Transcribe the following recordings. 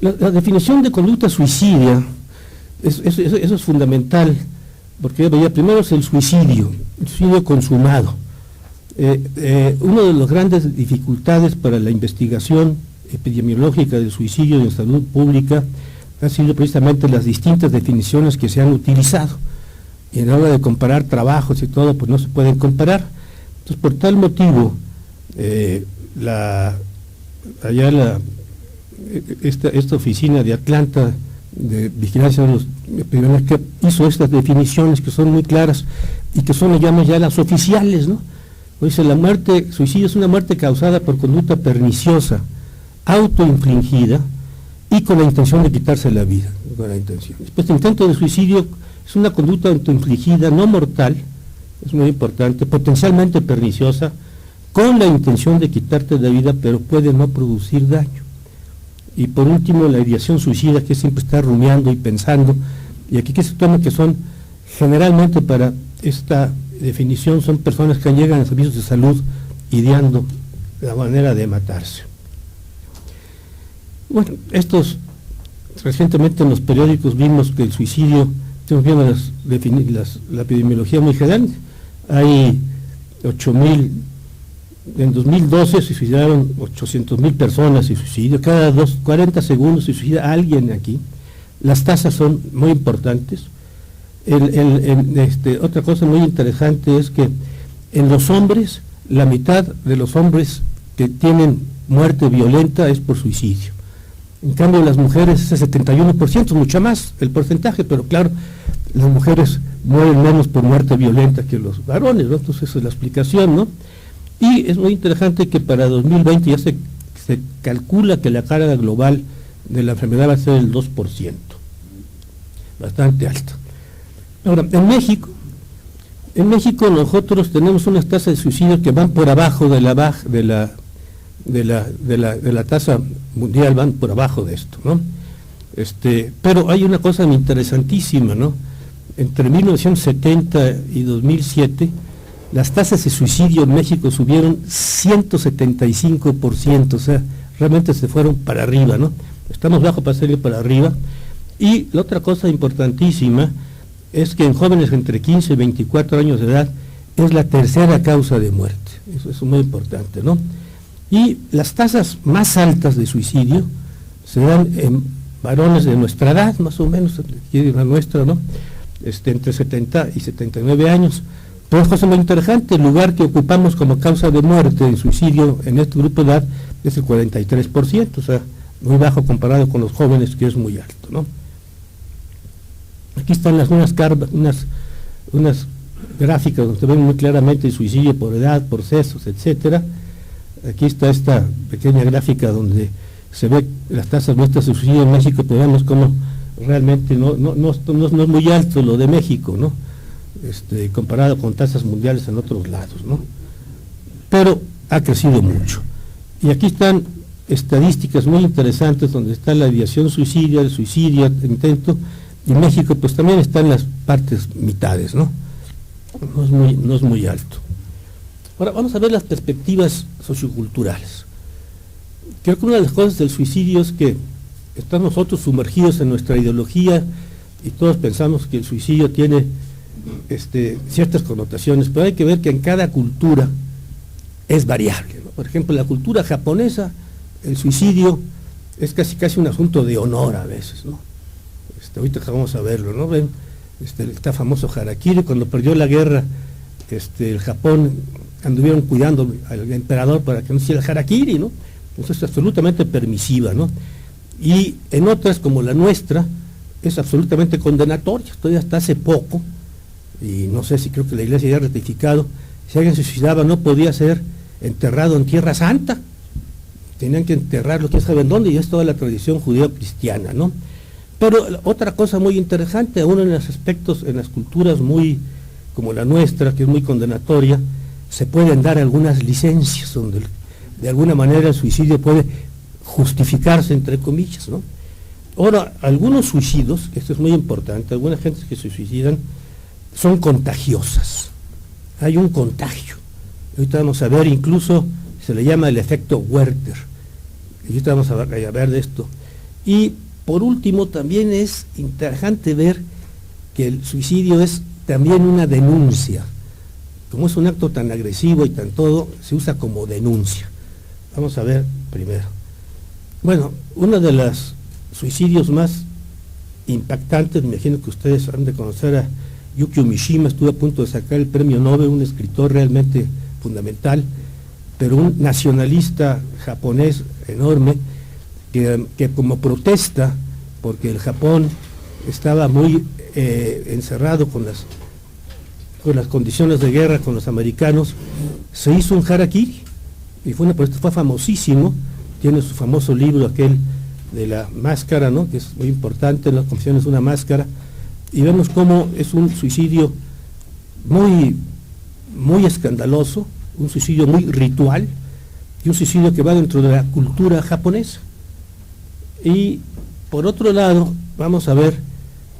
La definición de conducta suicidia, eso es fundamental, porque ya primero es el suicidio consumado. Una de las grandes dificultades para la investigación epidemiológica del suicidio en salud pública ha sido precisamente las distintas definiciones que se han utilizado. Y a la hora de comparar trabajos y todo, pues no se pueden comparar. Entonces, por tal motivo, esta oficina de Atlanta de vigilancia de los epidemiológicos hizo estas definiciones que son muy claras y que son, digamos, ya las oficiales, ¿no? Dice, suicidio es una muerte causada por conducta perniciosa, autoinfligida y con la intención de quitarse la vida, con la intención. Después, el intento de suicidio es una conducta autoinfligida, no mortal, es muy importante, potencialmente perniciosa, con la intención de quitarte la vida, pero puede no producir daño. Y por último, la ideación suicida, que siempre está rumiando y pensando, y aquí que se toma que son, generalmente para esta definición, son personas que llegan a servicios de salud ideando la manera de matarse. Bueno, recientemente en los periódicos vimos que el suicidio, estamos viendo la epidemiología muy general, hay 8,000, en 2012 se suicidaron 800,000 personas, cada 40 segundos se suicida alguien aquí. Las tasas son muy importantes. Otra cosa muy interesante es que en los hombres, la mitad de los hombres que tienen muerte violenta es por suicidio. En cambio, las mujeres es el 71%, mucho más el porcentaje, pero claro, las mujeres mueren menos por muerte violenta que los varones, ¿no? Entonces esa es la explicación, ¿no? Y es muy interesante que para 2020 ya se calcula que la carga global de la enfermedad va a ser el 2%, bastante alta. Ahora, en México nosotros tenemos unas tasas de suicidio que van por abajo de la tasa mundial, van por abajo de esto, ¿no? Pero hay una cosa interesantísima, ¿no? Entre 1970 y 2007, las tasas de suicidio en México subieron 175%, o sea, realmente se fueron para arriba, ¿no? Estamos bajo para salir para arriba. Y la otra cosa importantísima es que en jóvenes entre 15 y 24 años de edad es la tercera causa de muerte. Eso es muy importante, ¿no? Y las tasas más altas de suicidio se dan en varones de nuestra edad, más o menos, la nuestra, ¿no? Entre 70 y 79 años. Pero es cosa muy interesante, el lugar que ocupamos como causa de muerte en suicidio en este grupo de edad es el 43%, o sea, muy bajo comparado con los jóvenes, que es muy alto, ¿no? Aquí están unas gráficas donde se ven muy claramente el suicidio por edad, por sexos, etcétera. Aquí está esta pequeña gráfica donde se ve las tasas nuestras de suicidio en México, pero vemos como realmente no es muy alto lo de México, ¿no? Comparado con tasas mundiales en otros lados, ¿no? Pero ha crecido mucho. Y aquí están estadísticas muy interesantes donde está la ideación suicidia, el suicidio, el intento, y México pues también está en las partes mitades, ¿no? No es muy alto. Ahora vamos a ver las perspectivas socioculturales. Creo que una de las cosas del suicidio es que estamos nosotros sumergidos en nuestra ideología y todos pensamos que el suicidio tiene ciertas connotaciones, pero hay que ver que en cada cultura es variable, ¿no? Por ejemplo, en la cultura japonesa el suicidio es casi un asunto de honor a veces, ¿no? Ahorita vamos a verlo, ¿no? Ven, está famoso harakiri, cuando perdió la guerra, el Japón anduvieron cuidando al emperador para que no hiciera harakiri, ¿no? Entonces es absolutamente permisiva, ¿no? Y en otras, como la nuestra, es absolutamente condenatoria. Todavía hasta hace poco, y no sé si creo que la Iglesia ya ha ratificado, si alguien se suicidaba no podía ser enterrado en Tierra Santa, tenían que enterrarlo quién sabe en dónde, y es toda la tradición judeo-cristiana, ¿no? Pero otra cosa muy interesante, aún en los aspectos, en las culturas muy como la nuestra, que es muy condenatoria, se pueden dar algunas licencias donde de alguna manera el suicidio puede justificarse, entre comillas, ¿no? Ahora, algunos suicidios, esto es muy importante, algunas gentes que se suicidan son contagiosas, hay un contagio. Ahorita vamos a ver, incluso se le llama el efecto Werther, y ahorita vamos a ver de esto. Y por último, también es interesante ver que el suicidio es también una denuncia. Como es un acto tan agresivo y tan todo, se usa como denuncia. Vamos a ver primero. Bueno, uno de los suicidios más impactantes, me imagino que ustedes han de conocer a Yukio Mishima, estuvo a punto de sacar el premio Nobel, un escritor realmente fundamental, pero un nacionalista japonés enorme, que como protesta, porque el Japón estaba muy encerrado con las condiciones de guerra con los americanos, se hizo un harakiri, y fue famosísimo, tiene su famoso libro aquel de la máscara, ¿no?, que es muy importante, la confesión es una máscara, y vemos cómo es un suicidio muy, muy escandaloso, un suicidio muy ritual, y un suicidio que va dentro de la cultura japonesa. Y por otro lado, vamos a ver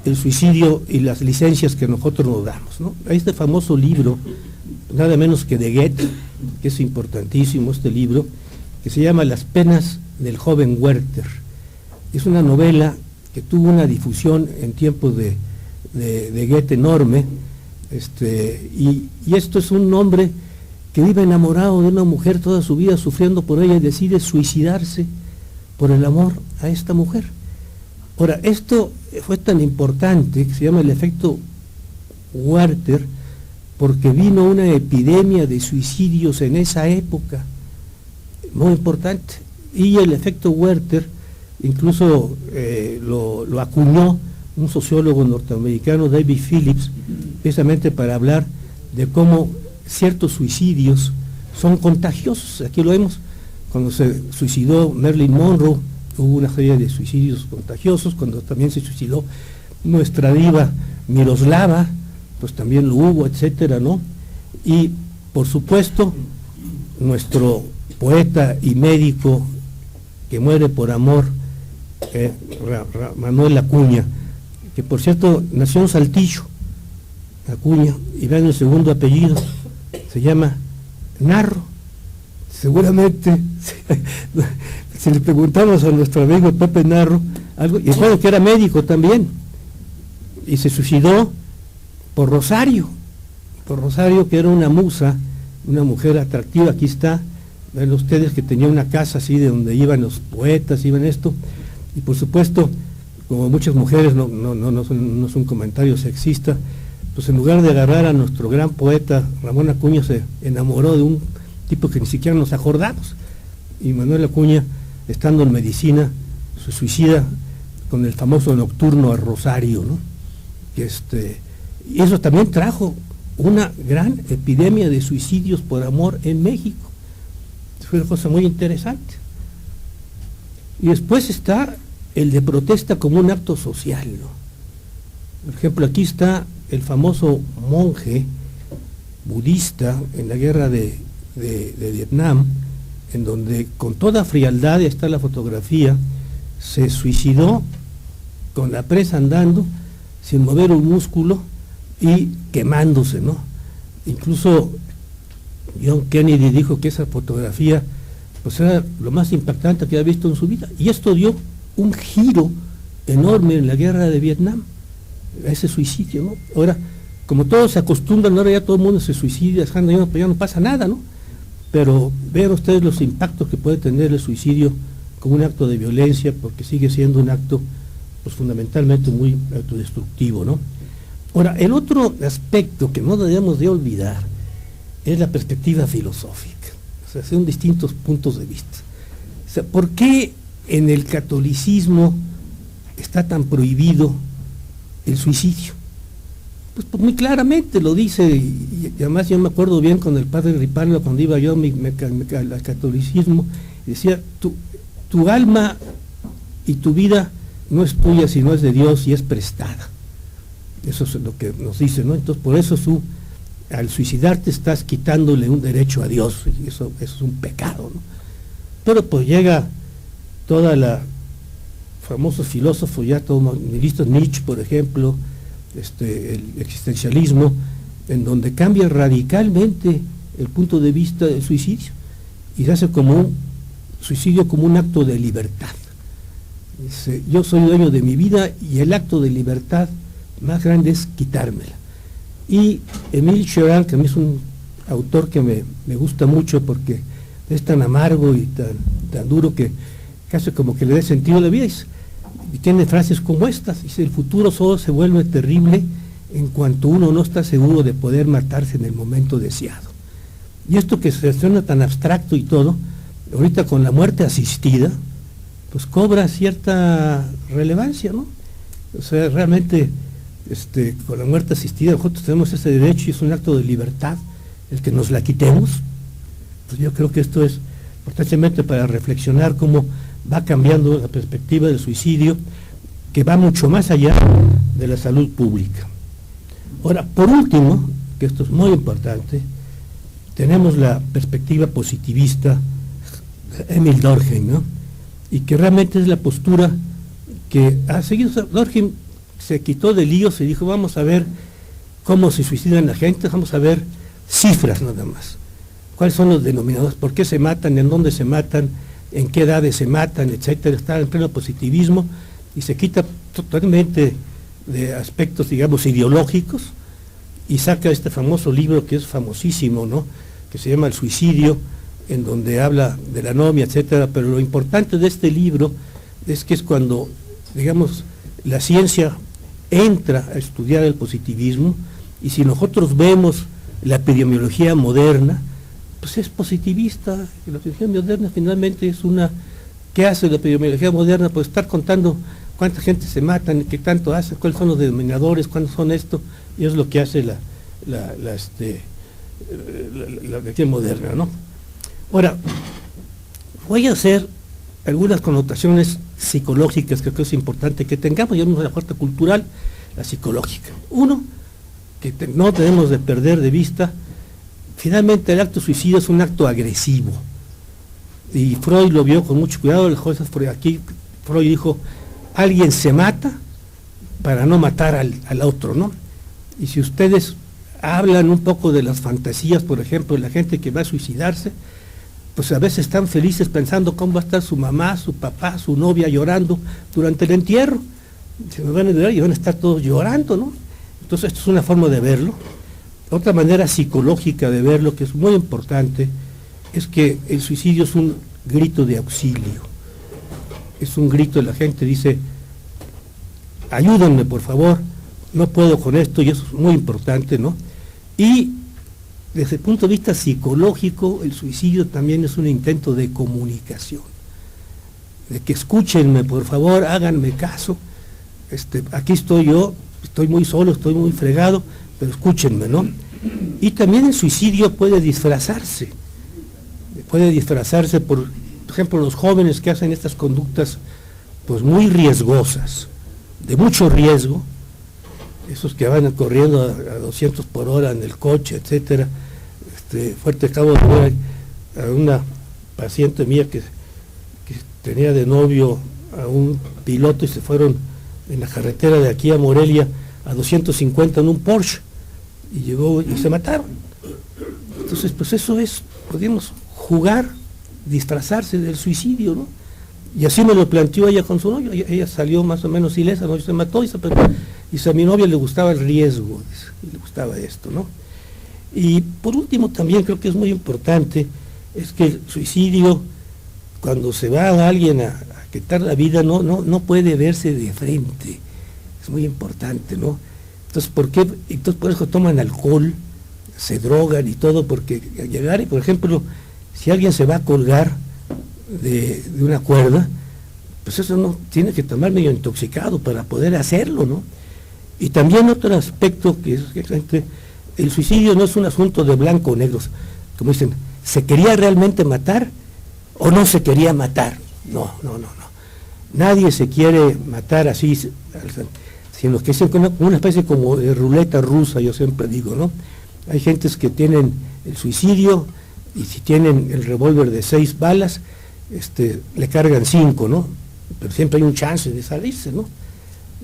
el suicidio y las licencias que nosotros nos damos, ¿no? Hay este famoso libro, nada menos que de Goethe, que es importantísimo este libro, que se llama Las penas del joven Werther. Es una novela que tuvo una difusión en tiempos de Goethe enorme, y esto es un hombre que vive enamorado de una mujer toda su vida, sufriendo por ella, y decide suicidarse por el amor a esta mujer. Ahora, esto fue tan importante, que se llama el efecto Werther, porque vino una epidemia de suicidios en esa época, muy importante, y el efecto Werther incluso lo acuñó un sociólogo norteamericano, David Phillips, precisamente para hablar de cómo ciertos suicidios son contagiosos. Aquí lo vemos, cuando se suicidó Marilyn Monroe, hubo una serie de suicidios contagiosos. Cuando también se suicidó nuestra diva Miroslava, pues también lo hubo, etcétera, ¿no? Y por supuesto, nuestro poeta y médico que muere por amor, Manuel Acuña, que por cierto nació en Saltillo, Acuña, y vean el segundo apellido, se llama Narro. Seguramente, si le preguntamos a nuestro amigo Pepe Narro, algo, y bueno, que era médico también, y se suicidó por Rosario, que era una musa, una mujer atractiva. Aquí está, ven ustedes que tenía una casa así de donde iban los poetas, iban esto, y por supuesto, como muchas mujeres, no es un comentario sexista, pues en lugar de agarrar a nuestro gran poeta Ramón Acuña, se enamoró de un tipo que ni siquiera nos acordamos, y Manuel Acuña, estando en medicina, se suicida con el famoso nocturno a Rosario, ¿no? Y eso también trajo una gran epidemia de suicidios por amor en México. Fue una cosa muy interesante. Y después está el de protesta como un acto social, ¿no? Por ejemplo, aquí está el famoso monje budista en la guerra de Vietnam, en donde con toda frialdad, está la fotografía, se suicidó con la presa andando, sin mover un músculo y quemándose, ¿no? Incluso John Kennedy dijo que esa fotografía pues era lo más impactante que había visto en su vida, y esto dio un giro enorme en la guerra de Vietnam, a ese suicidio, ¿no? Ahora, como todos se acostumbran, ahora ya todo el mundo se suicida, ya no pasa nada, ¿no? Pero vean ustedes los impactos que puede tener el suicidio como un acto de violencia, porque sigue siendo un acto pues fundamentalmente muy autodestructivo, ¿no? Ahora, el otro aspecto que no debemos de olvidar es la perspectiva filosófica, o sea, son distintos puntos de vista. O sea, ¿por qué en el catolicismo está tan prohibido el suicidio? Pues muy claramente lo dice, y además yo me acuerdo bien con el padre Ripaldo, cuando iba yo al catolicismo, decía, tu alma y tu vida no es tuya, sino es de Dios y es prestada. Eso es lo que nos dice, ¿no? Entonces, por eso al suicidarte estás quitándole un derecho a Dios, y eso es un pecado, ¿no? Pero pues llega toda la famosos filósofos, ya todos listos, Nietzsche, por ejemplo, el existencialismo, en donde cambia radicalmente el punto de vista del suicidio, y se hace como un suicidio como un acto de libertad. Dice, yo soy dueño de mi vida y el acto de libertad más grande es quitármela. Y Émile Cioran, que a mí es un autor que me gusta mucho porque es tan amargo y tan duro que casi como que le dé sentido a la vida, y tiene frases como estas, dice, el futuro solo se vuelve terrible en cuanto uno no está seguro de poder matarse en el momento deseado. Y esto que se suena tan abstracto y todo, ahorita con la muerte asistida, pues cobra cierta relevancia, ¿no? O sea, realmente con la muerte asistida nosotros tenemos ese derecho y es un acto de libertad el que nos la quitemos. Pues yo creo que esto es importantemente para reflexionar cómo va cambiando la perspectiva del suicidio, que va mucho más allá de la salud pública. Ahora, por último, que esto es muy importante, tenemos la perspectiva positivista de Emil Durkheim, ¿no? Y que realmente es la postura que ha seguido. Durkheim se quitó de líos y dijo, vamos a ver cómo se suicidan la gente, vamos a ver cifras nada más. ¿Cuáles son los denominadores? ¿Por qué se matan? ¿En dónde se matan? ¿En qué edades se matan? Etcétera. Está en pleno positivismo y se quita totalmente de aspectos, digamos, ideológicos y saca este famoso libro que es famosísimo, ¿no? Que se llama El suicidio, en donde habla de la anomia, etcétera. Pero lo importante de este libro es que es cuando, digamos, la ciencia entra a estudiar el positivismo, y si nosotros vemos la epidemiología moderna, pues es positivista. La epidemiología moderna finalmente es una... ¿Qué hace la epidemiología moderna? Pues estar contando cuánta gente se matan, qué tanto hacen, cuáles son los denominadores, cuántos son esto, y es lo que hace la epidemiología moderna, ¿no? Ahora, voy a hacer algunas connotaciones psicológicas que creo que es importante que tengamos, y una parte cultural, la psicológica. Uno, que no tenemos de perder de vista, finalmente el acto suicida es un acto agresivo, y Freud lo vio con mucho cuidado. Aquí Freud dijo, alguien se mata para no matar al otro, ¿no? Y si ustedes hablan un poco de las fantasías, por ejemplo, de la gente que va a suicidarse, pues a veces están felices pensando cómo va a estar su mamá, su papá, su novia llorando durante el entierro. Se nos van a llorar y van a estar todos llorando, ¿no? Entonces esto es una forma de verlo. Otra manera psicológica de verlo, que es muy importante, es que el suicidio es un grito de auxilio. Es un grito de la gente, dice, ayúdenme por favor, no puedo con esto, y eso es muy importante, ¿no? Y desde el punto de vista psicológico, el suicidio también es un intento de comunicación, de que escúchenme por favor, háganme caso, aquí estoy yo, estoy muy solo, estoy muy fregado, pero escúchenme, ¿no? Y también el suicidio puede disfrazarse por ejemplo, los jóvenes que hacen estas conductas pues muy riesgosas, de mucho riesgo, esos que van corriendo a 200 por hora en el coche, etcétera. Fuerte, acabo de ver a una paciente mía que tenía de novio a un piloto y se fueron en la carretera de aquí a Morelia a 250 en un Porsche, y llegó y se mataron. Entonces, pues eso es, podemos jugar, disfrazarse del suicidio, ¿no? Y así me lo planteó ella con su novio. Ella salió más o menos ilesa, ¿no? Y se mató, y a mi novia le gustaba el riesgo, le gustaba esto, ¿no? Y por último también creo que es muy importante, es que el suicidio, cuando se va a alguien a quitar la vida, no puede verse de frente, es muy importante, ¿no? Entonces, por eso toman alcohol, se drogan y todo, porque al llegar, y por ejemplo, si alguien se va a colgar de una cuerda, pues eso no tiene que tomar medio intoxicado para poder hacerlo, ¿no? Y también otro aspecto que es que el suicidio no es un asunto de blanco o negro, como dicen, ¿se quería realmente matar o no se quería matar? No. Nadie se quiere matar así, sino que es una especie como de ruleta rusa, yo siempre digo, ¿no? Hay gentes que tienen el suicidio, y si tienen el revólver de 6 balas, le cargan 5, ¿no? Pero siempre hay un chance de salirse, ¿no?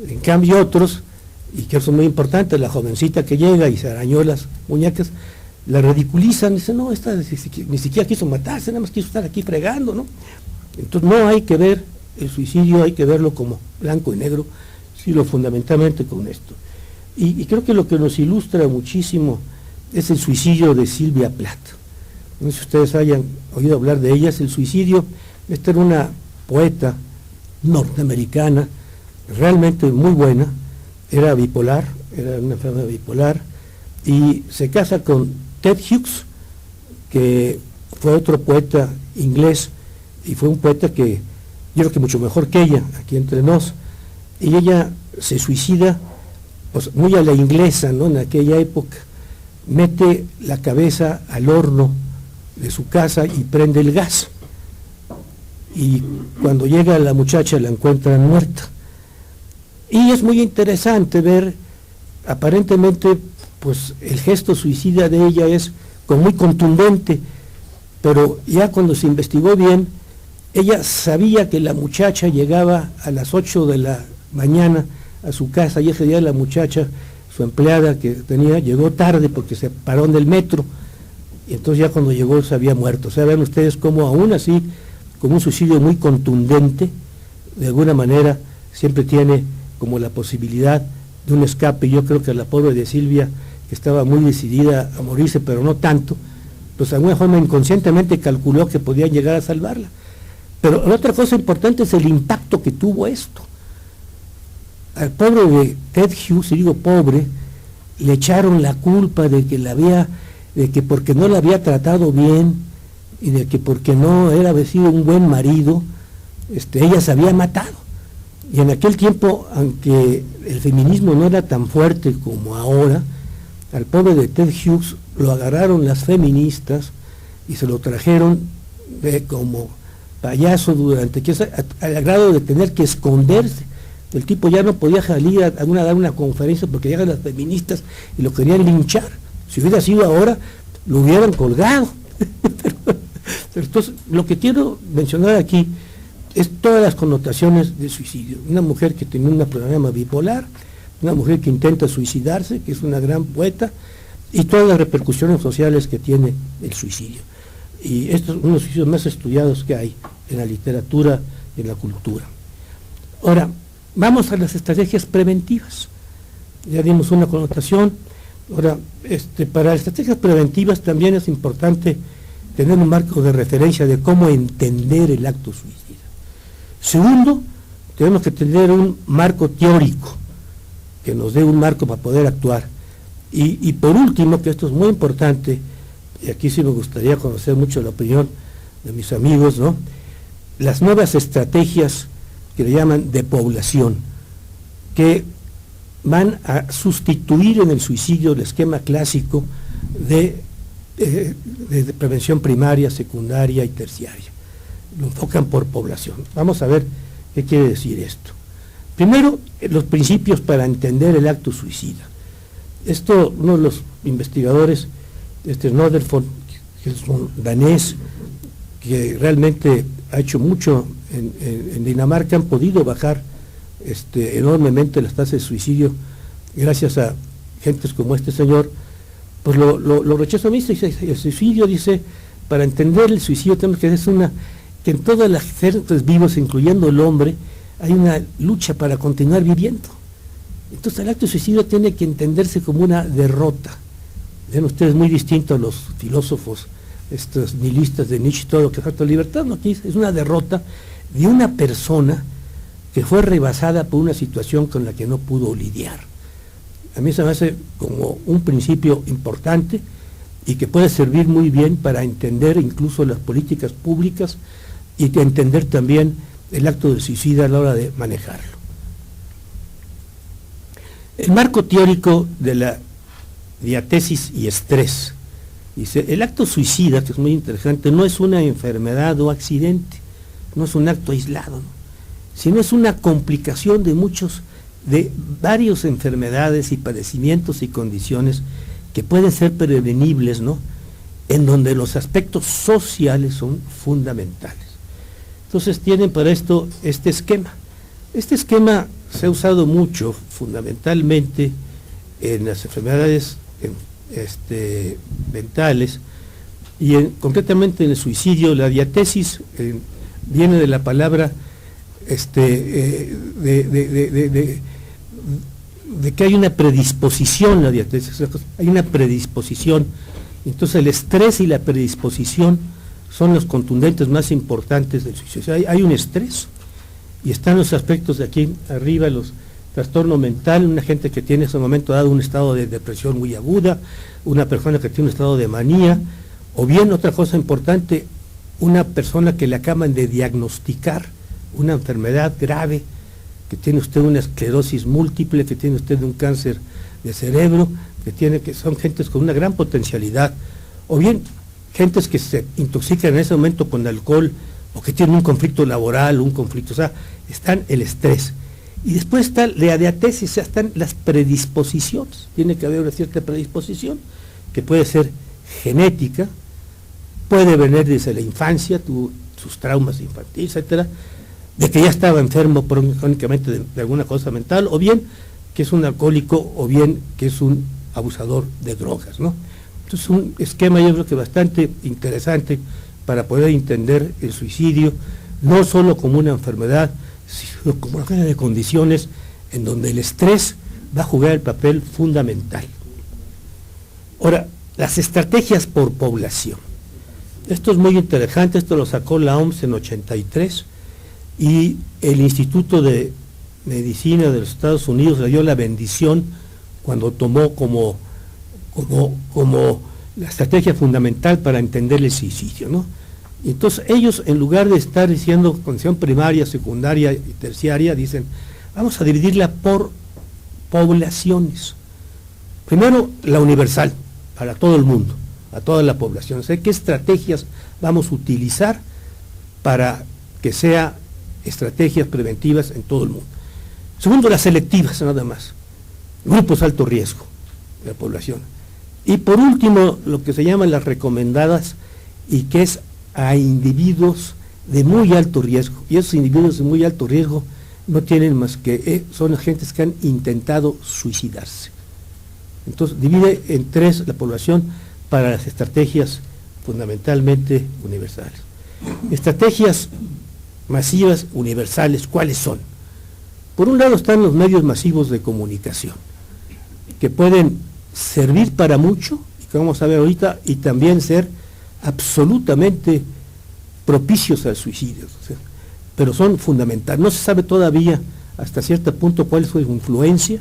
En cambio otros, y que eso es muy importante, la jovencita que llega y se arañó las muñecas, la ridiculizan, dicen, no, esta ni siquiera quiso matarse, nada más quiso estar aquí fregando, ¿no? Entonces no hay que ver el suicidio hay que verlo como blanco y negro, sino fundamentalmente con esto. Y creo que lo que nos ilustra muchísimo es el suicidio de Sylvia Plath. No sé si ustedes hayan oído hablar de ella. El suicidio, esta era una poeta norteamericana, realmente muy buena, era bipolar, era una enferma bipolar, y se casa con Ted Hughes, que fue otro poeta inglés, y fue un poeta que yo creo que mucho mejor que ella, aquí entre nos, y ella se suicida, pues, muy a la inglesa, ¿no? En aquella época, mete la cabeza al horno de su casa y prende el gas, y cuando llega la muchacha la encuentran muerta. Y es muy interesante ver, aparentemente, pues el gesto suicida de ella es como muy contundente, pero ya cuando se investigó bien, ella sabía que la muchacha llegaba a las 8 de la mañana a su casa, y ese día la muchacha, su empleada que tenía, llegó tarde porque se paró en el metro, y entonces ya cuando llegó se había muerto. O sea, vean ustedes cómo aún así, como un suicidio muy contundente, de alguna manera siempre tiene como la posibilidad de un escape. Yo creo que la pobre de Silvia, que estaba muy decidida a morirse, pero no tanto, pues de alguna forma inconscientemente calculó que podía llegar a salvarla. Pero otra cosa importante es el impacto que tuvo esto. Al pobre de Ted Hughes, y digo pobre, le echaron la culpa de que porque no la había tratado bien, y de que porque no era haber sido un buen marido, ella se había matado. Y en aquel tiempo, aunque el feminismo no era tan fuerte como ahora, al pobre de Ted Hughes lo agarraron las feministas y se lo trajeron como payaso durante, al grado de tener que esconderse. El tipo ya no podía salir a dar una conferencia porque llegan las feministas y lo querían linchar. Si hubiera sido ahora, lo hubieran colgado. pero entonces, lo que quiero mencionar aquí es todas las connotaciones de suicidio. Una mujer que tiene un problema bipolar, una mujer que intenta suicidarse, que es una gran poeta, y todas las repercusiones sociales que tiene el suicidio. Y estos son uno de los suicidios más estudiados que hay en la literatura y en la cultura. Ahora, vamos a las estrategias preventivas. Ya dimos una connotación. Ahora, para las estrategias preventivas también es importante tener un marco de referencia de cómo entender el acto suicida. Segundo, tenemos que tener un marco teórico que nos dé un marco para poder actuar. Y por último, que esto es muy importante, y aquí sí me gustaría conocer mucho la opinión de mis amigos, ¿no? Las nuevas estrategias que le llaman de población, que van a sustituir en el suicidio el esquema clásico de prevención primaria, secundaria y terciaria. Lo enfocan por población. Vamos a ver qué quiere decir esto. Primero, los principios para entender el acto suicida. Esto, uno de los investigadores, Nordenfelt, que es un danés, que realmente ha hecho mucho en Dinamarca, han podido bajar enormemente las tasas de suicidio gracias a gentes como este señor. Pues lo rechazo a mí. El suicidio, dice, para entender el suicidio tenemos que hacer que en todas las seres vivos, incluyendo el hombre, hay una lucha para continuar viviendo. Entonces el acto de suicidio tiene que entenderse como una derrota. Ven ustedes, muy distinto a los filósofos, estos nihilistas de Nietzsche, todo lo que falta de libertad, no, aquí es una derrota de una persona que fue rebasada por una situación con la que no pudo lidiar. A mí se me hace como un principio importante y que puede servir muy bien para entender incluso las políticas públicas y que entender también el acto de suicida a la hora de manejarlo. El marco teórico de la diatesis y estrés. Dice, el acto suicida, que es muy interesante, no es una enfermedad o accidente, no es un acto aislado, ¿no?, sino es una complicación de varias enfermedades y padecimientos y condiciones que pueden ser prevenibles, ¿no?, en donde los aspectos sociales son fundamentales. Entonces tienen para esto este esquema. Este esquema se ha usado mucho, fundamentalmente, en las enfermedades mentales y concretamente en el suicidio. La diatesis viene de la palabra de que hay una predisposición a la diatesis, hay una predisposición. Entonces el estrés y la predisposición son los contundentes más importantes del suicidio. Hay un estrés, y están los aspectos de aquí arriba, los trastorno mental, una gente que tiene en ese momento dado un estado de depresión muy aguda, una persona que tiene un estado de manía, o bien otra cosa importante, una persona que le acaban de diagnosticar una enfermedad grave, que tiene usted una esclerosis múltiple, que tiene usted un cáncer de cerebro, que son gentes con una gran potencialidad, o bien gentes que se intoxican en ese momento con alcohol, o que tienen un conflicto laboral, o sea, están el estrés. Y después está la diatesis, o sea, están las predisposiciones. Tiene que haber una cierta predisposición, que puede ser genética, puede venir desde la infancia, sus traumas infantiles, etcétera, de que ya estaba enfermo crónicamente de alguna cosa mental, o bien que es un alcohólico, o bien que es un abusador de drogas, ¿no? Entonces, un esquema yo creo que bastante interesante para poder entender el suicidio, no solo como una enfermedad, sino como una serie de condiciones en donde el estrés va a jugar el papel fundamental. Ahora, las estrategias por población. Esto es muy interesante, esto lo sacó la OMS en 83, y el Instituto de Medicina de los Estados Unidos le dio la bendición cuando tomó como la estrategia fundamental para entender el suicidio, ¿no? Y entonces ellos, en lugar de estar diciendo condición primaria, secundaria y terciaria, dicen, vamos a dividirla por poblaciones. Primero, la universal, para todo el mundo, a toda la población. O sea, ¿qué estrategias vamos a utilizar para que sea estrategias preventivas en todo el mundo? Segundo, las selectivas, nada más. Grupos alto riesgo de la población. Y por último, lo que se llaman las recomendadas, y que es a individuos de muy alto riesgo. Y esos individuos de muy alto riesgo no tienen más que, son agentes que han intentado suicidarse. Entonces, divide en tres la población para las estrategias fundamentalmente universales. Estrategias masivas universales, ¿cuáles son? Por un lado están los medios masivos de comunicación, que pueden servir para mucho, y que vamos a ver ahorita, y también ser absolutamente propicios al suicidio, o sea, pero son fundamentales. No se sabe todavía hasta cierto punto cuál es su influencia,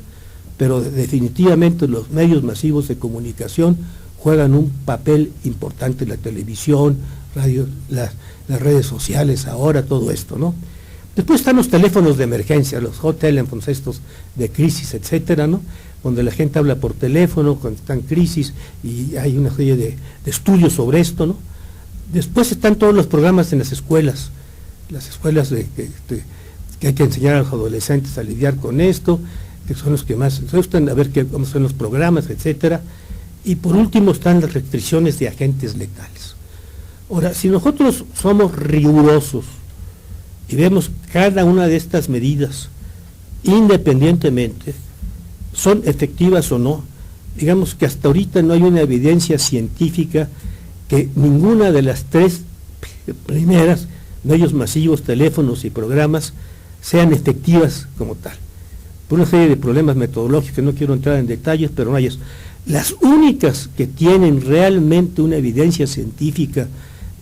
pero definitivamente los medios masivos de comunicación juegan un papel importante, la televisión, radio, las redes sociales ahora, todo esto, ¿no? Después están los teléfonos de emergencia, los hot telephones estos de crisis, etcétera, ¿no? Donde la gente habla por teléfono cuando está en crisis, y hay una serie de estudios sobre esto, ¿no? Después están todos los programas en las escuelas que hay que enseñar a los adolescentes a lidiar con esto, que son los que más gustan, a ver cómo son los programas, etcétera. Y por último están las restricciones de agentes letales. Ahora, si nosotros somos rigurosos y vemos cada una de estas medidas independientemente, son efectivas o no, digamos que hasta ahorita no hay una evidencia científica que ninguna de las tres primeras, medios masivos, teléfonos y programas, sean efectivas como tal. Por una serie de problemas metodológicos que no quiero entrar en detalles, pero no hay eso. Las únicas que tienen realmente una evidencia científica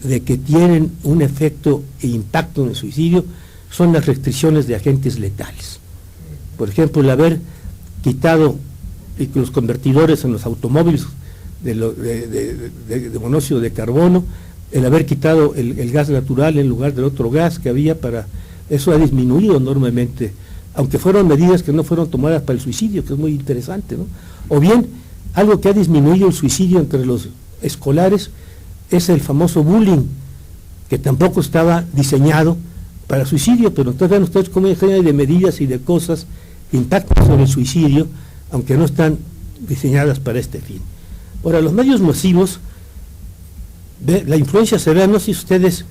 de que tienen un efecto e impacto en el suicidio son las restricciones de agentes letales. Por ejemplo, el haber quitado los convertidores en los automóviles de monóxido de carbono, el haber quitado el gas natural en lugar del otro gas que había eso ha disminuido enormemente, aunque fueron medidas que no fueron tomadas para el suicidio, que es muy interesante, ¿no? O bien, algo que ha disminuido el suicidio entre los escolares es el famoso bullying, que tampoco estaba diseñado para suicidio, pero entonces vean ustedes cómo hay una serie de medidas y de cosas que impactan sobre el suicidio, aunque no están diseñadas para este fin. Ahora, los medios masivos, la influencia se ve, no sé si ustedes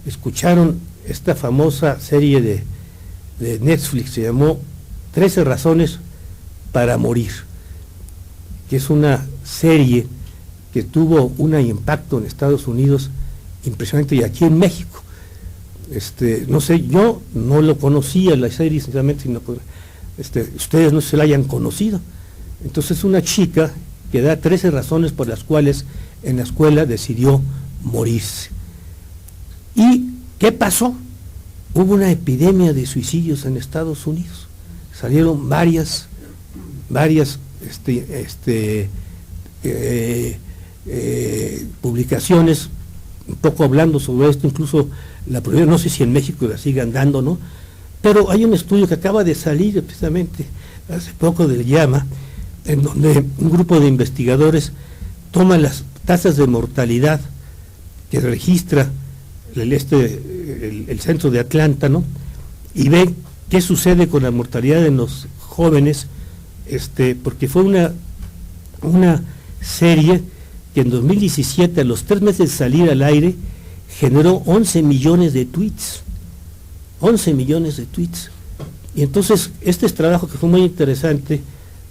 escucharon esta famosa serie de Netflix, se llamó 13 razones para morir, que es una serie que tuvo un impacto en Estados Unidos impresionante, y aquí en México. no sé, yo no lo conocía la serie, sinceramente, sino ustedes no se la hayan conocido. Entonces es una chica que da 13 razones por las cuales en la escuela decidió morirse. ¿Y qué pasó? Hubo una epidemia de suicidios en Estados Unidos. Salieron varias publicaciones un poco hablando sobre esto, incluso la prohibieron, no sé si en México la sigan dando, ¿no? Pero hay un estudio que acaba de salir precisamente hace poco del llama, en donde un grupo de investigadores toma las tasas de mortalidad que registra el centro de Atlanta, ¿no? Y ve qué sucede con la mortalidad en los jóvenes, porque fue una serie que en 2017, a los 3 meses de salir al aire, generó 11 millones de tweets. 11 millones de tweets. Y entonces, este es trabajo que fue muy interesante,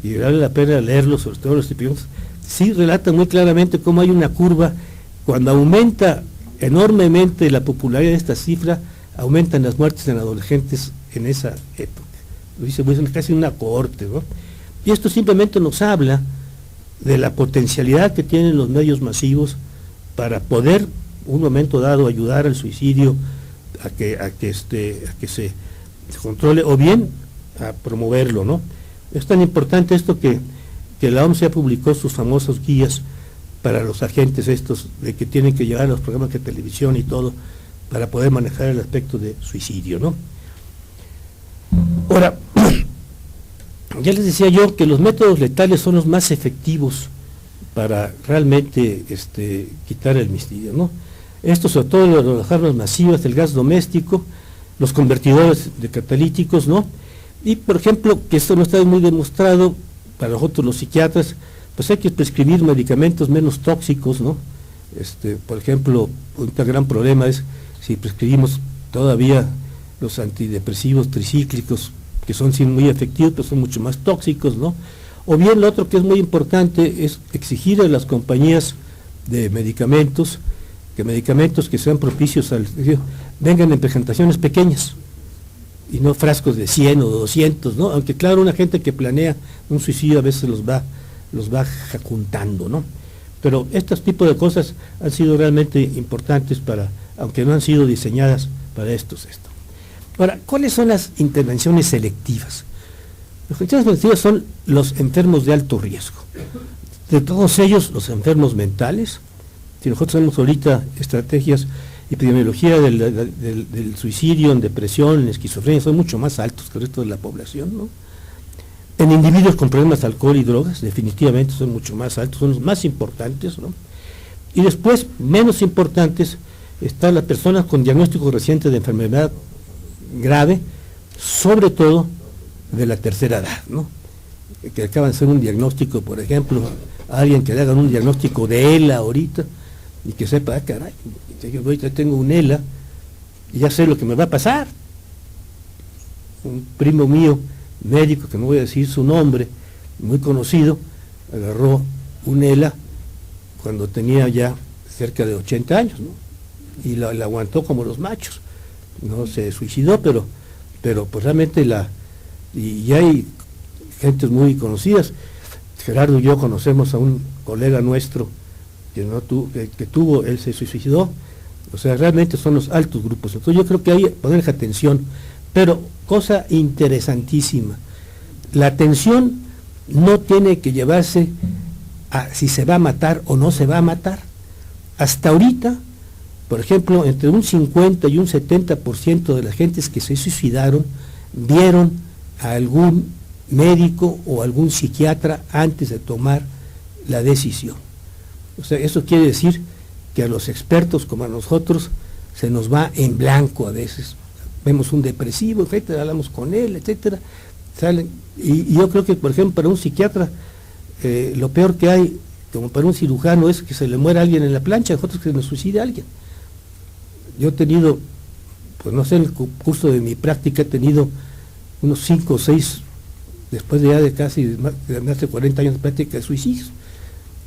y vale la pena leerlo, sobre todo los episodios, sí relata muy claramente cómo hay una curva. Cuando aumenta enormemente la popularidad de esta cifra, aumentan las muertes en adolescentes en esa época. Lo dice, pues, casi una cohorte, ¿no? Y esto simplemente nos habla de la potencialidad que tienen los medios masivos para poder, un momento dado, ayudar al suicidio a que se controle, o bien a promoverlo, ¿no? Es tan importante esto que la OMS ya publicó sus famosos guías para los agentes estos, de que tienen que llevar los programas de televisión y todo, para poder manejar el aspecto de suicidio, ¿no? Ahora, ya les decía yo que los métodos letales son los más efectivos para realmente quitar el suicidio, ¿no? Esto sobre todo las armas masivas, el gas doméstico, los convertidores de catalíticos, ¿no? Y por ejemplo, que esto no está muy demostrado, para nosotros los psiquiatras, pues hay que prescribir medicamentos menos tóxicos, ¿no? Por ejemplo, un gran problema es si prescribimos todavía los antidepresivos tricíclicos, que son sí muy efectivos, pero son mucho más tóxicos, ¿no? O bien lo otro que es muy importante es exigir a las compañías de medicamentos que sean propicios al suicidio vengan en presentaciones pequeñas y no frascos de 100 o 200, ¿no? Aunque claro, una gente que planea un suicidio a veces los va juntando, ¿no? Pero estos tipos de cosas han sido realmente importantes aunque no han sido diseñadas para esto. Ahora, ¿cuáles son las intervenciones selectivas? Las intervenciones selectivas son los enfermos de alto riesgo. De todos ellos, los enfermos mentales. Si nosotros tenemos ahorita estrategias, epidemiología del suicidio, en depresión, en esquizofrenia, son mucho más altos que el resto de la población, ¿no? En individuos con problemas de alcohol y drogas, definitivamente son mucho más altos, son los más importantes, ¿no? Y después, menos importantes, están las personas con diagnóstico reciente de enfermedad grave, sobre todo de la tercera edad, ¿no? Que acaban de hacer un diagnóstico, por ejemplo, a alguien que le hagan un diagnóstico de ELA ahorita, y que sepa, caray, yo ahorita tengo un ELA, y ya sé lo que me va a pasar. Un primo mío, médico, que no voy a decir su nombre, muy conocido, agarró un ELA cuando tenía ya cerca de 80 años, ¿no? Y la aguantó como los machos. No se suicidó, pero pues realmente y hay gentes muy conocidas. Gerardo y yo conocemos a un colega nuestro que tuvo, él se suicidó. O sea, realmente son los altos grupos. Entonces yo creo que hay que ponerle atención. Pero, cosa interesantísima, la atención no tiene que llevarse a si se va a matar o no se va a matar. Hasta ahorita, por ejemplo, entre un 50 y un 70% de las gentes que se suicidaron vieron a algún médico o algún psiquiatra antes de tomar la decisión. O sea, eso quiere decir que a los expertos como a nosotros se nos va en blanco a veces. Vemos un depresivo, etcétera, hablamos con él, etcétera, salen. Y yo creo que, por ejemplo, para un psiquiatra, lo peor que hay, como para un cirujano, es que se le muera alguien en la plancha, nosotros que se nos suicide alguien. Yo he tenido, pues no sé, en el curso de mi práctica he tenido unos 5 o 6, después de casi más de 40 años de práctica de suicidios.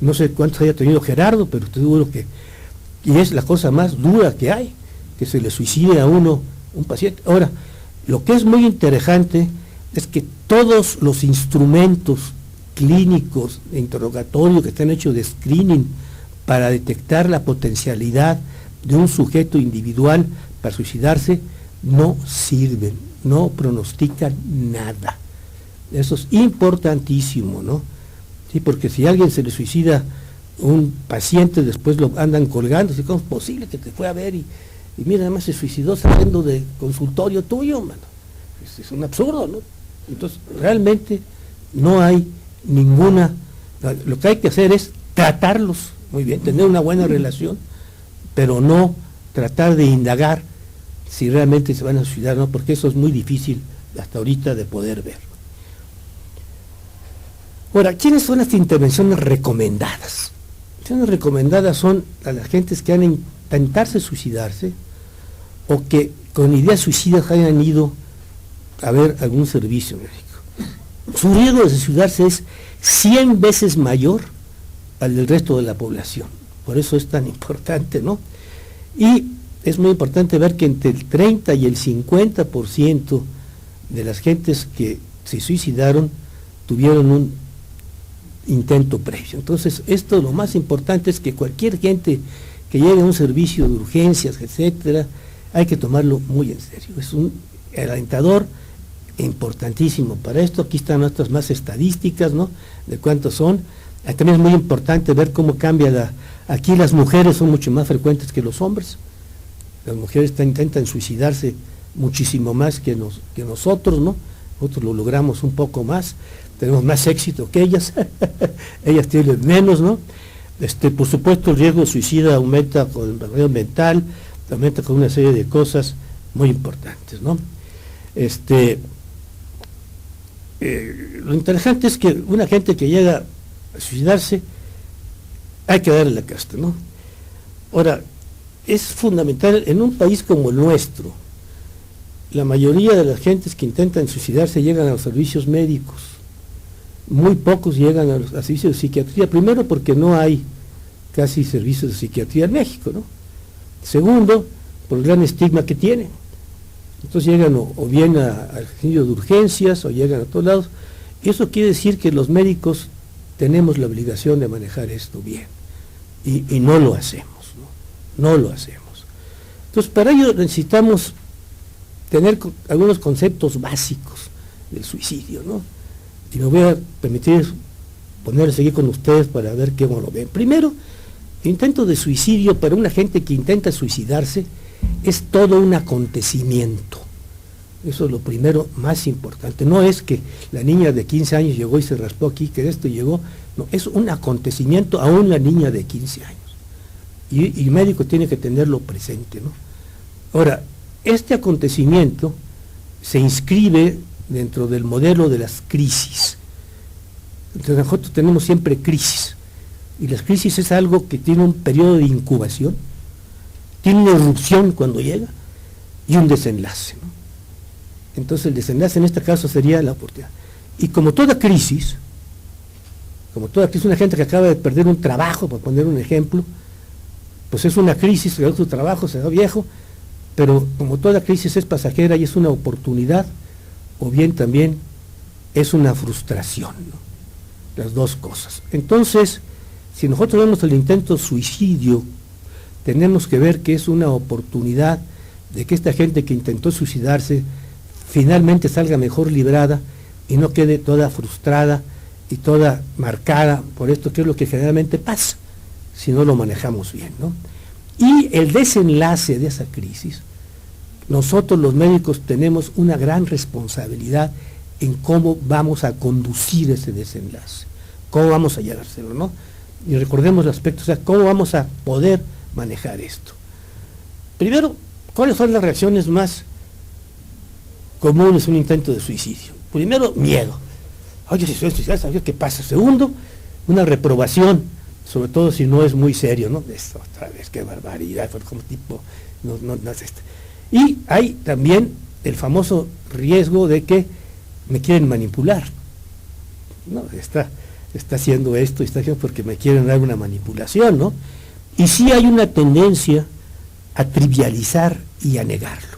No sé cuántos haya tenido Gerardo, pero estoy seguro que, y es la cosa más dura que hay, que se le suicide a uno un paciente. Ahora, lo que es muy interesante es que todos los instrumentos clínicos de interrogatorio que están hechos de screening para detectar la potencialidad de un sujeto individual para suicidarse no sirven, no pronostican nada. Eso es importantísimo, ¿no? Sí, porque si a alguien se le suicida un paciente, después lo andan colgando, ¿sí? ¿Cómo es posible que te fue a ver y mira, además se suicidó saliendo de consultorio tuyo, mano? Es un absurdo, ¿no? Entonces, realmente no hay ninguna, lo que hay que hacer es tratarlos muy bien, tener una buena relación, pero no tratar de indagar si realmente se van a suicidar, ¿no? Porque eso es muy difícil hasta ahorita de poder ver. Ahora, ¿quiénes son las intervenciones recomendadas? Las intervenciones recomendadas son a las gentes que han intentarse suicidarse o que con ideas suicidas hayan ido a ver algún servicio médico. Su riesgo de suicidarse es 100 veces mayor al del resto de la población. Por eso es tan importante, ¿no? Y es muy importante ver que entre el 30 y el 50% de las gentes que se suicidaron tuvieron un intento previo. Entonces, esto lo más importante es que cualquier gente que llegue a un servicio de urgencias, etcétera, hay que tomarlo muy en serio. Es un alentador importantísimo para esto. Aquí están nuestras más estadísticas, ¿no? De cuántos son. También es muy importante ver cómo cambia aquí las mujeres son mucho más frecuentes que los hombres. Las mujeres intentan suicidarse muchísimo más que nosotros, ¿no? Nosotros lo logramos un poco más, tenemos más éxito que ellas, ellas tienen menos, ¿no? Por supuesto el riesgo suicida aumenta con enfermedad mental, aumenta con una serie de cosas muy importantes, ¿no? Lo interesante es que una gente que llega a suicidarse, hay que darle la casta, ¿no? Ahora, es fundamental en un país como el nuestro, la mayoría de las gentes que intentan suicidarse llegan a los servicios médicos, muy pocos llegan a los servicios de psiquiatría, primero porque no hay casi servicios de psiquiatría en México, ¿no? Segundo, por el gran estigma que tienen. Entonces llegan o bien al servicio de urgencias o llegan a todos lados, y eso quiere decir que los médicos tenemos la obligación de manejar esto bien, y no lo hacemos, ¿no? No lo hacemos. Entonces para ello necesitamos tener algunos conceptos básicos del suicidio, ¿no? Y me voy a permitir seguir con ustedes para ver cómo lo ven. Primero, intento de suicidio para una gente que intenta suicidarse es todo un acontecimiento. Eso es lo primero más importante. No es que la niña de 15 años llegó y se raspó aquí, que esto llegó. No, es un acontecimiento a una niña de 15 años. Y el médico tiene que tenerlo presente, ¿no? Ahora, este acontecimiento se inscribe dentro del modelo de las crisis. Entonces nosotros tenemos siempre crisis. Y las crisis es algo que tiene un periodo de incubación, tiene una erupción cuando llega y un desenlace, ¿no? Entonces el desenlace en este caso sería la oportunidad. Y como toda crisis, una gente que acaba de perder un trabajo, por poner un ejemplo, pues es una crisis, su trabajo se da viejo, pero como toda crisis es pasajera y es una oportunidad, o bien también es una frustración, ¿no? Las dos cosas. Entonces, si nosotros vemos el intento suicidio, tenemos que ver que es una oportunidad de que esta gente que intentó suicidarse finalmente salga mejor librada y no quede toda frustrada y toda marcada por esto, que es lo que generalmente pasa si no lo manejamos bien, ¿no? Y el desenlace de esa crisis, nosotros los médicos tenemos una gran responsabilidad en cómo vamos a conducir ese desenlace, cómo vamos a llevárselo, ¿no? Y recordemos el aspecto, o sea, cómo vamos a poder manejar esto. Primero, ¿cuáles son las reacciones más comunes en un intento de suicidio? Primero, miedo. Oye, si soy suicida, ¿sabes qué pasa? Segundo, una reprobación, sobre todo si no es muy serio, ¿no? Esto otra vez, qué barbaridad, fue como tipo, no es esto. Y hay también el famoso riesgo de que me quieren manipular. No, está haciendo esto, está haciendo porque me quieren dar una manipulación, ¿no? Y sí hay una tendencia a trivializar y a negarlo.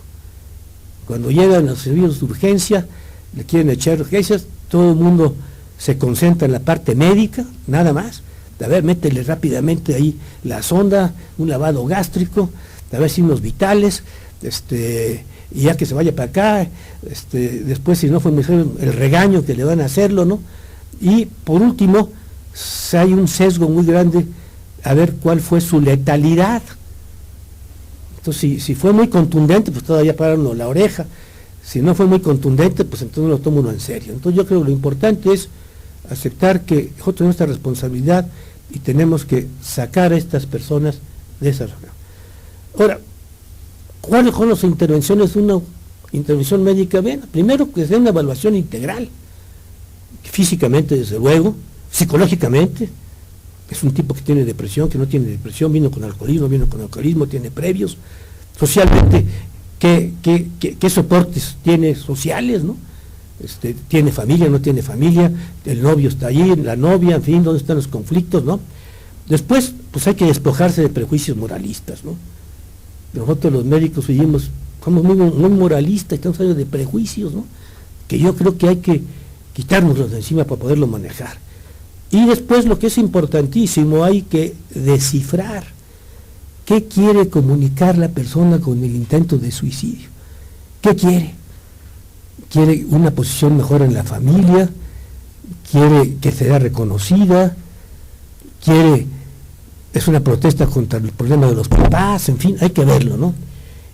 Cuando llegan los servicios de urgencia, le quieren echar urgencias, todo el mundo se concentra en la parte médica, nada más. A ver, métele rápidamente ahí la sonda, un lavado gástrico, a ver signos vitales, y ya que se vaya para acá, después si no fue mejor el regaño que le van a hacerlo, ¿no? Y por último, hay un sesgo muy grande a ver cuál fue su letalidad. Entonces, si fue muy contundente, pues todavía para uno la oreja. Si no fue muy contundente, pues entonces lo toma uno en serio. Entonces yo creo que lo importante es aceptar que nosotros tenemos esta responsabilidad y tenemos que sacar a estas personas de esa reunión. Ahora, ¿cuáles son las intervenciones de una intervención médica? Bien, primero que sea una evaluación integral, físicamente desde luego, psicológicamente. Es un tipo que tiene depresión, que no tiene depresión, vino con alcoholismo, tiene previos. Socialmente, ¿qué soportes tiene sociales, no? Tiene familia, no tiene familia, el novio está allí, la novia, en fin, ¿dónde están los conflictos, no? Después, pues hay que despojarse de prejuicios moralistas, ¿no? Nosotros los médicos somos muy moralistas, estamos hablando de prejuicios, ¿no? Que yo creo que hay que quitárnoslos de encima para poderlo manejar. Y después, lo que es importantísimo, hay que descifrar qué quiere comunicar la persona con el intento de suicidio. ¿Qué quiere? ¿Quiere una posición mejor en la familia? ¿Quiere que sea reconocida? ¿Es una protesta contra el problema de los papás? En fin, hay que verlo, ¿no?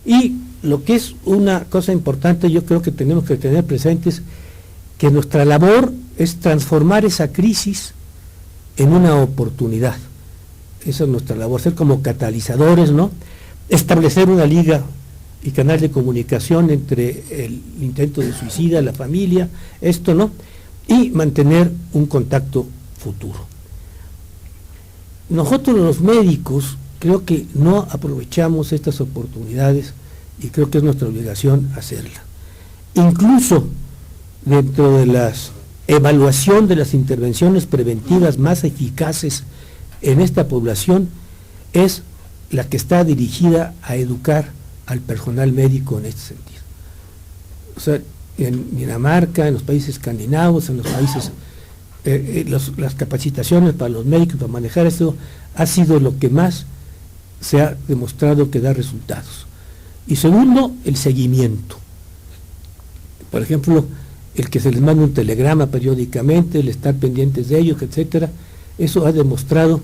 Y lo que es una cosa importante, yo creo que tenemos que tener presentes que nuestra labor es transformar esa crisis en una oportunidad. Esa es nuestra labor, ser como catalizadores, ¿no? Establecer una liga y canal de comunicación entre el intento de suicida, la familia, ¿no? Y mantener un contacto futuro. Nosotros los médicos creo que no aprovechamos estas oportunidades y creo que es nuestra obligación hacerla. Incluso dentro de la evaluación de las intervenciones preventivas más eficaces en esta población es la que está dirigida a educar al personal médico en este sentido. O sea, en Dinamarca, en los países escandinavos, en los países, las capacitaciones para los médicos para manejar esto ha sido lo que más se ha demostrado que da resultados. Y segundo, el seguimiento. Por ejemplo, el que se les manda un telegrama periódicamente, el estar pendientes de ellos, etcétera, eso ha demostrado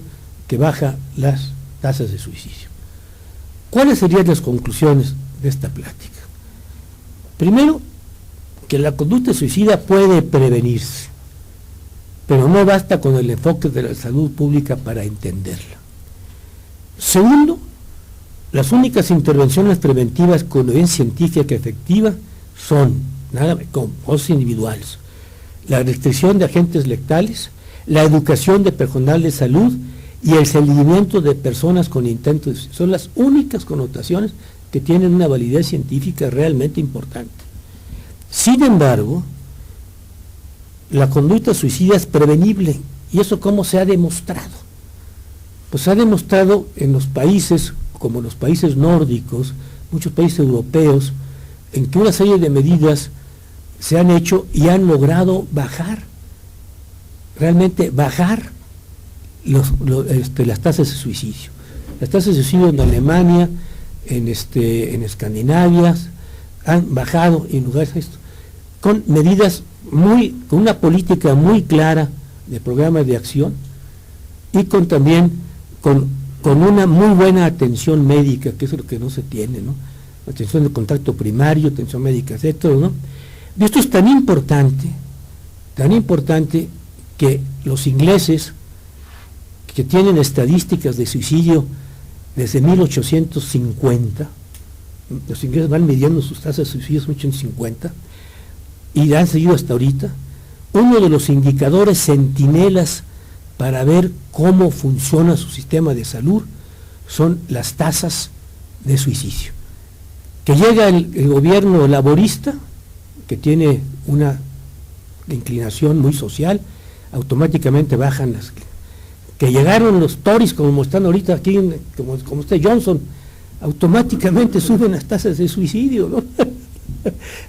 que baja las tasas de suicidio. ¿Cuáles serían las conclusiones de esta plática? Primero, que la conducta suicida puede prevenirse, pero no basta con el enfoque de la salud pública para entenderla. Segundo, las únicas intervenciones preventivas con evidencia científica efectiva son con cosas individuales, la restricción de agentes letales, la educación de personal de salud y el seguimiento de personas con intentos de suicidio. Son las únicas connotaciones que tienen una validez científica realmente importante. Sin embargo, la conducta suicida es prevenible. ¿Y eso cómo se ha demostrado? Pues se ha demostrado en los países, como los países nórdicos, muchos países europeos, en que una serie de medidas se han hecho y han logrado realmente bajar las tasas de suicidio. Las tasas de suicidio en Alemania, en Escandinavia, han bajado en lugares de esto, con medidas con una política muy clara de programas de acción y también con una muy buena atención médica, que es lo que no se tiene, ¿no? Atención de contacto primario, atención médica, etcétera, ¿no? Y esto es tan importante que los ingleses, que tienen estadísticas de suicidio desde 1850, los ingleses van midiendo sus tasas de suicidio desde 1850 y han seguido hasta ahorita. Uno de los indicadores centinelas para ver cómo funciona su sistema de salud son las tasas de suicidio. Que llega el gobierno laborista, que tiene una inclinación muy social, automáticamente bajan las. Que llegaron los Tories, como están ahorita aquí, como está Johnson, automáticamente suben las tasas de suicidio, ¿no?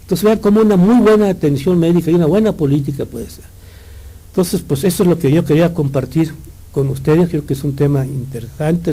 Entonces vean como una muy buena atención médica y una buena política puede ser. Entonces, pues eso es lo que yo quería compartir con ustedes, creo que es un tema interesante.